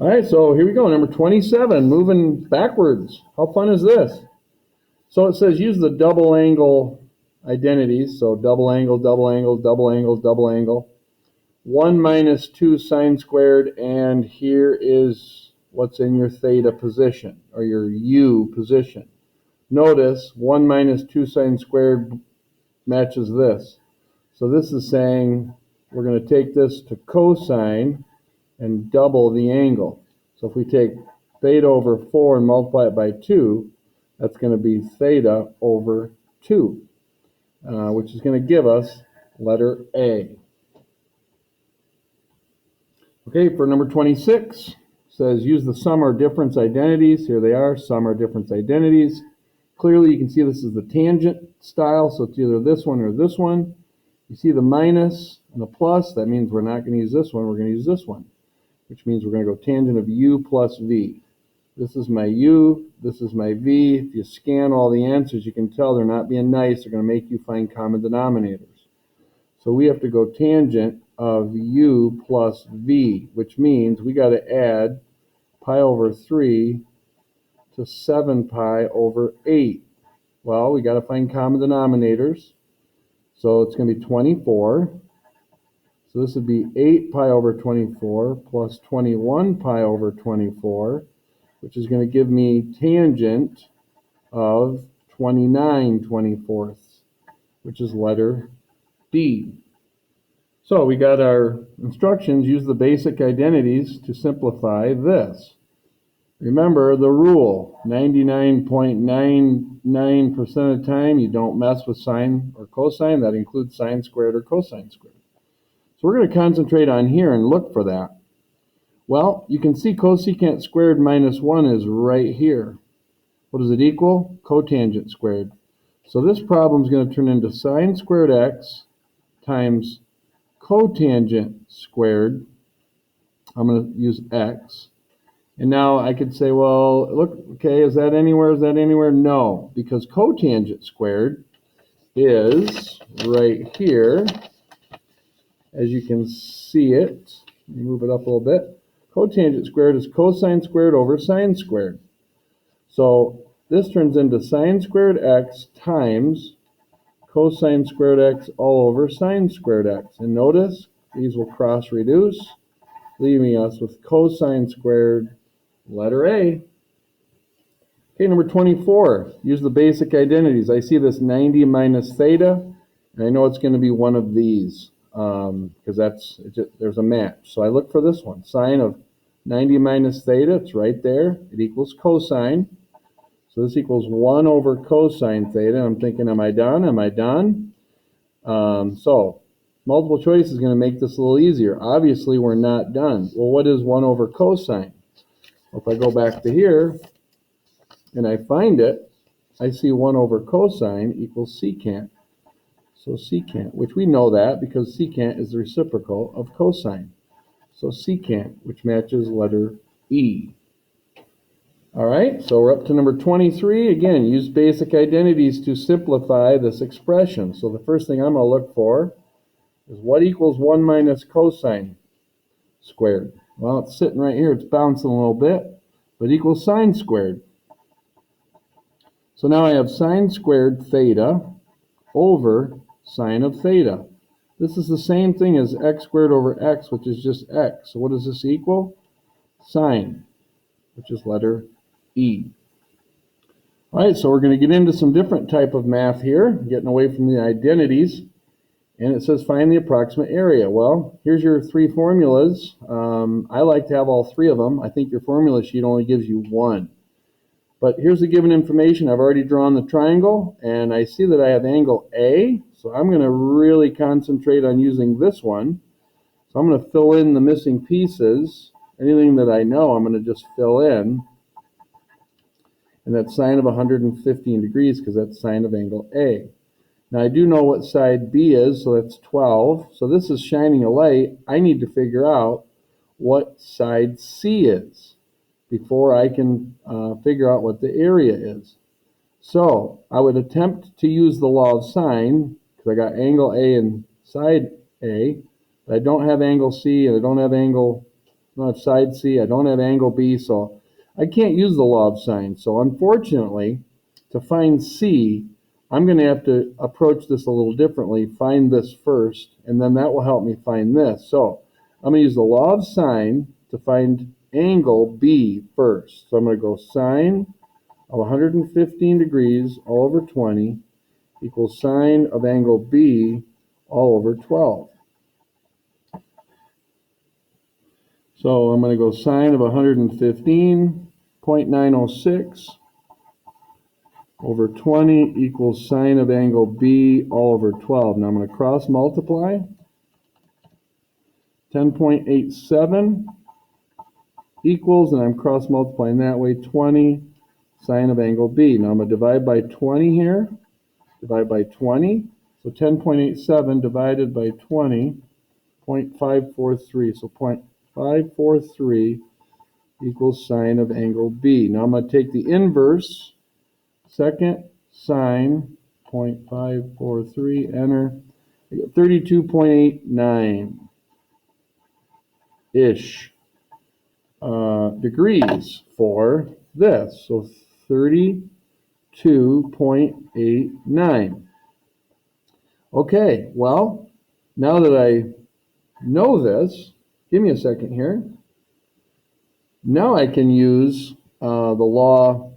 All right, so here we go, number 27, moving backwards. How fun is this? So it says use the double angle identities, so double angle, double angle, double angle, double angle. 1 minus 2 sine squared, and here is what's in your theta position, or your u position. Notice 1 minus 2 sine squared matches this. So this is saying we're going to take this to cosine and double the angle. So if we take theta over 4 and multiply it by 2, that's going to be theta over 2, which is going to give us letter A. Okay, for number 26, says use the sum or difference identities. Here they are, sum or difference identities. Clearly you can see this is the tangent style, so it's either this one or this one. You see the minus and the plus, that means we're not going to use this one, we're going to use this one, which means we're going to go tangent of u plus v. This is my u, this is my v. If you scan all the answers, you can tell they're not being nice, they're going to make you find common denominators. So we have to go tangent of u plus v, which means we got to add pi over 3 to 7 pi over 8. Well, we got to find common denominators. So it's going to be 24. So this would be 8 pi over 24 plus 21 pi over 24, which is going to give me tangent of 29 24ths, which is letter D. So we got our instructions, use the basic identities to simplify this. Remember the rule, 99.99% of the time you don't mess with sine or cosine. That includes sine squared or cosine squared. So we're going to concentrate on here and look for that. Well, you can see cosecant squared minus 1 is right here. What does it equal? Cotangent squared. So this problem is going to turn into sine squared x times cotangent squared. I'm going to use x. And now I could say, well, look, okay, is that anywhere? Is that anywhere? No, because cotangent squared is right here. As you can see it, let me move it up a little bit. Cotangent squared is cosine squared over sine squared. So this turns into sine squared x times cosine squared x all over sine squared x. And notice these will cross reduce, leaving us with cosine squared, letter A. Okay, number 24, use the basic identities. I see this 90 minus theta, and I know it's going to be one of these because there's a match. So I look for this one, sine of 90 minus theta, it's right there. It equals cosine. So this equals 1 over cosine theta. I'm thinking, am I done? Am I done? So multiple choice is going to make this a little easier. Obviously, we're not done. Well, what is 1 over cosine? Well, if I go back to here and I find it, I see 1 over cosine equals secant. So secant, which we know that because secant is the reciprocal of cosine. So secant, which matches letter E. All right, so we're up to number 23. Again, use basic identities to simplify this expression. So the first thing I'm going to look for is what equals 1 minus cosine squared. Well, it's sitting right here. It's bouncing a little bit, but equals sine squared. So now I have sine squared theta over sine of theta. This is the same thing as x squared over x, which is just x. So what does this equal? Sine, which is letter E. All right, so we're going to get into some different type of math here, getting away from the identities. And it says find the approximate area. Well, here's your 3 formulas. I like to have all 3 of them. I think your formula sheet only gives you 1. But here's the given information. I've already drawn the triangle, and I see that I have angle A. So I'm going to really concentrate on using this one. So I'm going to fill in the missing pieces. Anything that I know, I'm going to just fill in. And that's sine of 115 degrees because that's sine of angle A. Now I do know what side B is, so that's 12. So this is shining a light. I need to figure out what side C is before I can figure out what the area is. So I would attempt to use the law of sine because I got angle A and side A, but I don't have angle C and I don't have angle I don't have side C, I don't have angle B, so I can't use the law of sine. So unfortunately, to find C, I'm going to have to approach this a little differently, find this first, and then that will help me find this. So I'm going to use the law of sine to find angle B first. So I'm going to go sine of 115 degrees all over 20 equals sine of angle B all over 12. So I'm going to go sine of 115.906 over 20 equals sine of angle B all over 12. Now I'm going to cross multiply. 10.87 equals, and I'm cross multiplying that way, 20 sine of angle B. Now I'm going to divide by 20 here. Divide by 20. So 10.87 divided by 20, 0.543. So 0.543 equals sine of angle B. Now I'm going to take the inverse, second sine, 0.543, enter. I get 32.89-ish degrees for this. So 32.89. Okay, well, now that I know this, give me a second here. Now I can use the law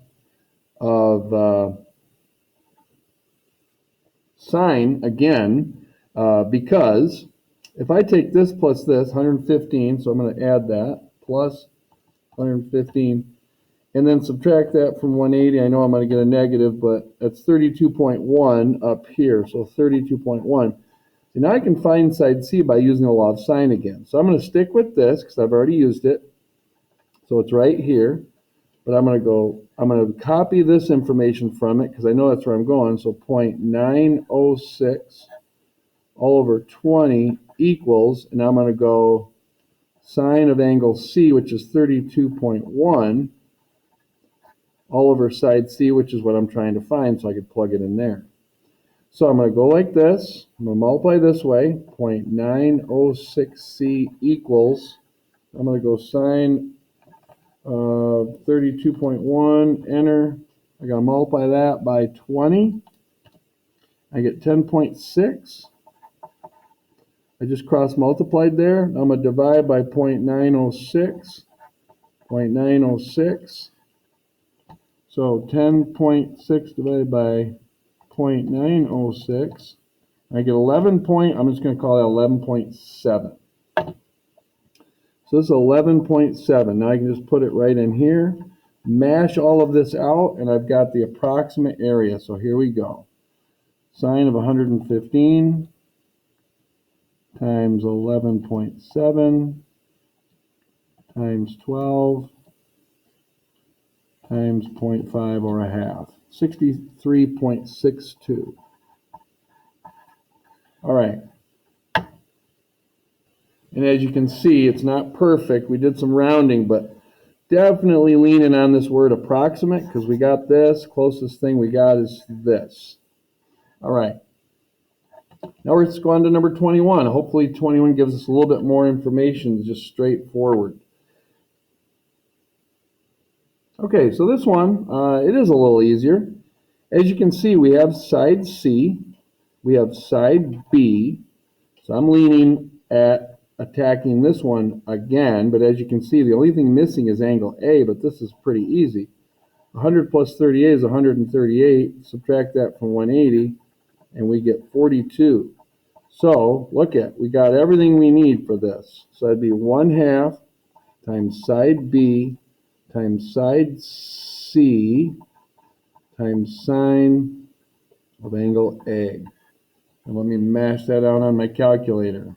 of sine again, because if I take this plus this, 115, so I'm going to add that, plus 115, and then subtract that from 180. I know I'm going to get a negative, but that's 32.1 up here, so 32.1. So now I can find side C by using the law of sine again. So I'm going to stick with this because I've already used it. So it's right here, but I'm going to copy this information from it because I know that's where I'm going. So 0.906 all over 20 equals, and I'm going to go sine of angle C, which is 32.1, all over side C, which is what I'm trying to find, so I could plug it in there. So I'm going to go like this. I'm going to multiply this way. 0.906C equals, I'm going to go sine 32.1, enter. I got to multiply that by 20. I get 10.6. I just cross multiplied there. I'm going to divide by 0.906. 0.906. So 10.6 divided by 0.906. I get 11 point, I'm just going to call it 11.7. So this is 11.7. Now I can just put it right in here, mash all of this out, and I've got the approximate area. So here we go. Sine of 115 times 11.7 times 12 times 0.5 or a half. 63.62. All right. And as you can see, it's not perfect. We did some rounding, but definitely leaning on this word approximate because we got this. Closest thing we got is this. All right. Now we're just going to number 21. Hopefully 21 gives us a little bit more information, just straightforward. Okay, so this one, it is a little easier. As you can see, we have side C. We have side B. So I'm leaning at attacking this one again, but as you can see, the only thing missing is angle A, but this is pretty easy. 100 plus 38 is 138. Subtract that from 180, and we get 42. So look at, we got everything we need for this. So that'd be 1/2 times side B times side C times sine of angle A. And let me mash that out on my calculator.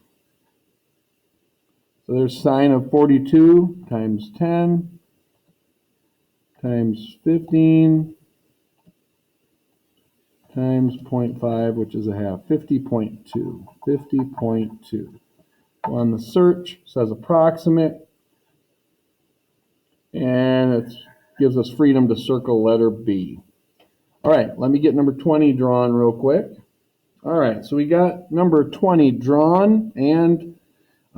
So there's sine of 42 times 10 times 15 times 0.5, which is a half, 50.2. 50.2. On the search, it says approximate, and it gives us freedom to circle letter B. All right, let me get number 20 drawn real quick. All right, so we got number 20 drawn, and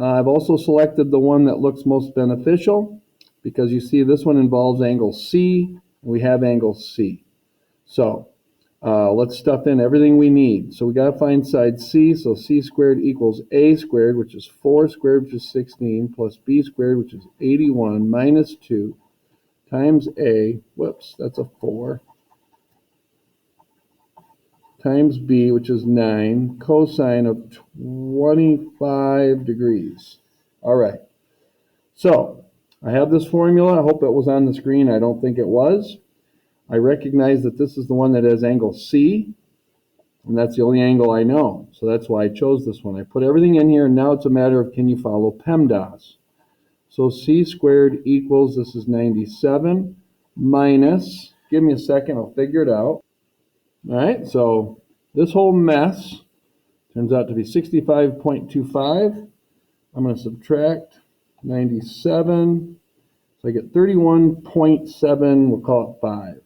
I've also selected the one that looks most beneficial because you see this one involves angle C, and we have angle C. So let's stuff in everything we need. So we got to find side C, so C squared equals A squared, which is 4 squared, which is 16, plus B squared, which is 81, minus 2, times A, whoops, that's a 4, times B, which is 9, cosine of 25 degrees. All right, so I have this formula. I hope it was on the screen. I don't think it was. I recognize that this is the one that has angle C, and that's the only angle I know. So that's why I chose this one. I put everything in here, and now it's a matter of can you follow PEMDAS. So C squared equals, this is 97, minus, give me a second, I'll figure it out. All right, so this whole mess turns out to be 65.25. I'm going to subtract 97. So I get 31.7, we'll call it 5.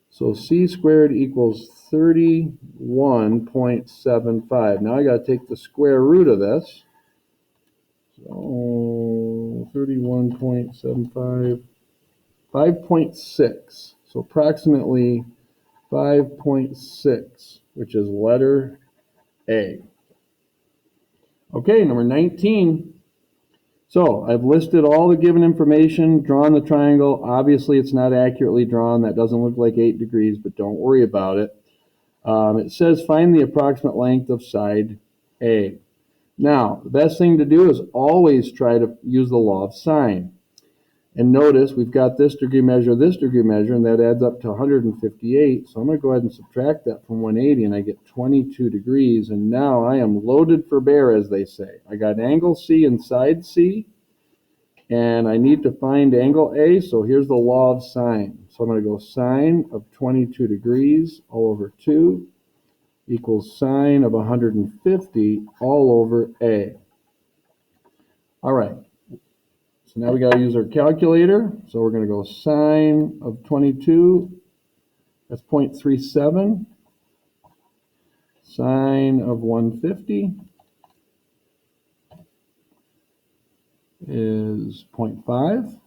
So C squared equals 31.75. Now I got to take the square root of this. So 31.75, 5.6. So approximately 5.6, which is letter A. Okay, number 19. So I've listed all the given information, drawn the triangle. Obviously, it's not accurately drawn. That doesn't look like 8 degrees, but don't worry about it. It says find the approximate length of side A. Now, the best thing to do is always try to use the law of sine. And notice we've got this degree measure, and that adds up to 158. So I'm going to go ahead and subtract that from 180, and I get 22 degrees. And now I am loaded for bear, as they say. I got angle C and side C, and I need to find angle A. So here's the law of sine. So I'm going to go sine of 22 degrees all over 2 equals sine of 150 all over A. All right. So now we got to use our calculator. So we're going to go sine of 22, that's 0.37. Sine of 150 is 0.5.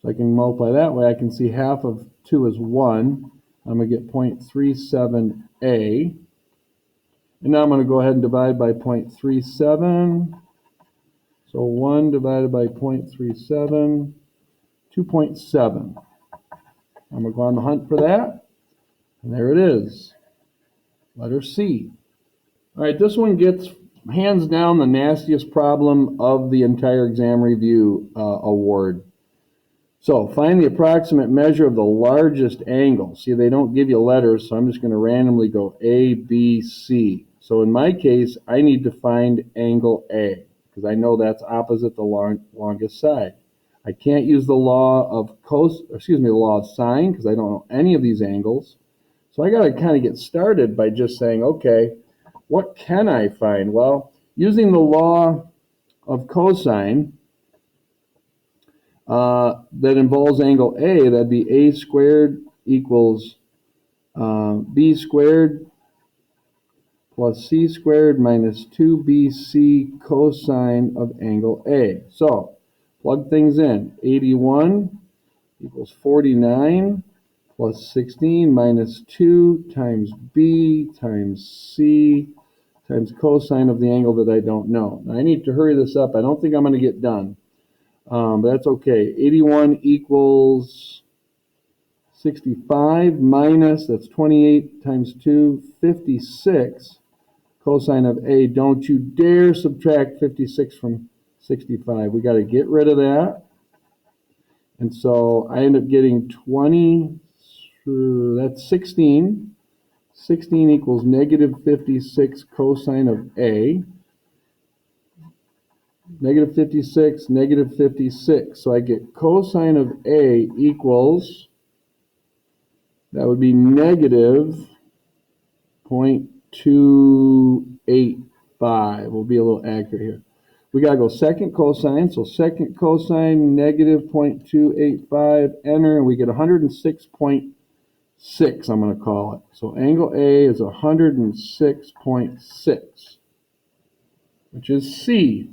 So I can multiply that way. I can see half of 2 is 1. I'm going to get 0.37a. And now I'm going to go ahead and divide by 0.37. So 1 divided by 0.37, 2.7. I'm going to go on the hunt for that. And there it is. Letter C. All right, this one gets hands down the nastiest problem of the entire exam review award. So find the approximate measure of the largest angle. See, they don't give you letters, so I'm just going to randomly go A, B, C. So in my case, I need to find angle A because I know that's opposite the longest side. I can't use the law of the law of sine because I don't know any of these angles. So I got to kind of get started by just saying, okay, what can I find? Well, using the law of cosine that involves angle A, that'd be A squared equals B squared plus C squared minus 2BC cosine of angle A. So plug things in. 81 equals 49 plus 16 minus 2 times B times C times cosine of the angle that I don't know. Now I need to hurry this up. I don't think I'm going to get done, but that's okay. 81 equals 65 minus, that's 28 times 2, 56 cosine of A. Don't you dare subtract 56 from 65. We got to get rid of that. And so I end up getting 20, that's 16. 16 equals negative 56 cosine of A. Negative 56, negative 56. So I get cosine of A equals, that would be negative 0.285. We'll be a little accurate here. We got to go second cosine. So second cosine, negative 0.285, enter, and we get 106.6, I'm going to call it. So angle A is 106.6, which is C.